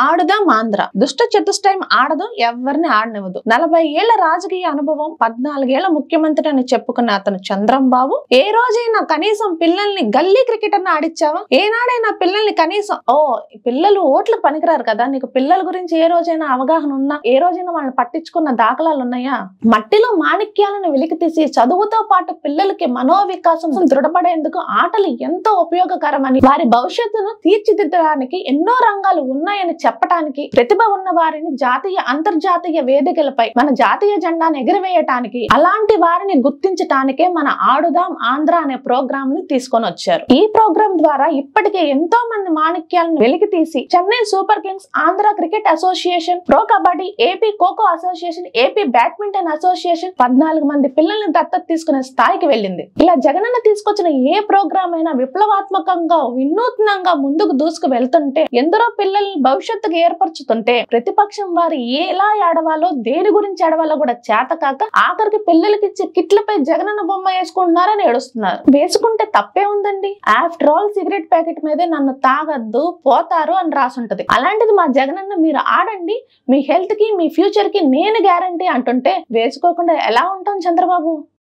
ఆడుదాం ఆంధ్ర దుష్ట చతుష్టయం ఆడదు, ఎవరిని ఆడనివ్వదు. 40 ఏళ్ల రాజకీయ అనుభవం, 14 ఏళ్ల ముఖ్యమంత్రి అని చెప్పుకున్న అతను చంద్రంబాబు ఏ రోజైనా కనీసం పిల్లల్ని గల్లీ క్రికెటర్ ఆడిచ్చావా? ఏనాడైనా పిల్లల్ని కనీసం పిల్లలు ఓట్లకు పనికిరారు కదా, నీకు పిల్లల గురించి ఏ రోజైనా అవగాహన ఉన్నా, ఏ రోజైనా వాళ్ళని పట్టించుకున్న దాఖలాలు ఉన్నాయా? మట్టిలో మాణిక్యాలను వెలికి తీసి చదువుతో పాటు పిల్లలకి మనోవికాసం దృఢపడేందుకు ఆటలు ఎంతో ఉపయోగకరమని, వారి భవిష్యత్తును తీర్చిదిద్దడానికి ఎన్నో రంగాలు ఉన్నాయని చెప్పడానికి, ప్రతిభ ఉన్న వారిని జాతీయ అంతర్జాతీయ వేదికలపై మన జాతీయ జెండాను ఎగిరివేయటానికి, అలాంటి వారిని గుర్తించటానికే మన ఆడుదాం ఆంధ్ర అనే ప్రోగ్రామ్ ని తీసుకొని వచ్చారు. ఈ ప్రోగ్రాం ద్వారా ఇప్పటికే ఎంతో మంది మాణిక్యాలను వెలికి తీసి Chennai super Kings, Andhra cricket association, pro kabaddi, AP kho kho association, AP badminton association 14 మంది పిల్లల్ని దత్తత తీసుకునే స్థాయికి వెళ్ళింది. ఇలా జగనన్న తీసుకొచ్చిన ఏ ప్రోగ్రామ్ అయినా విప్లవాత్మకంగా, వినూత్నంగా ముందుకు దూసుకు వెళ్తుంటే, ఎందరో పిల్లల్ని భవిష్యత్తుకు ఏర్పరచుతుంటే, ప్రతిపక్షం వారు ఎలా ఆడవాలో, దేని గురించి ఆడవాలో కూడా చేతకాక ఆఖరికి పిల్లలకి ఇచ్చే కిట్లపై జగనన్న బొమ్మ వేసుకుంటున్నారని ఏడుస్తున్నారు. వేసుకుంటే తప్పే ఉందండి. ఆఫ్టర్ ఆల్ సిగరెట్ ప్యాకెట్ మీదే నన్ను తాగద్దు, పోతారు అని రాసుంటది. అలాంటిది మా జగనన్న మీరు ఆడండి, మీ హెల్త్ కి, మీ ఫ్యూచర్ కి నేను గ్యారంటీ అంటుంటే వేసుకోకుండా ఎలా ఉంటాం చంద్రబాబు?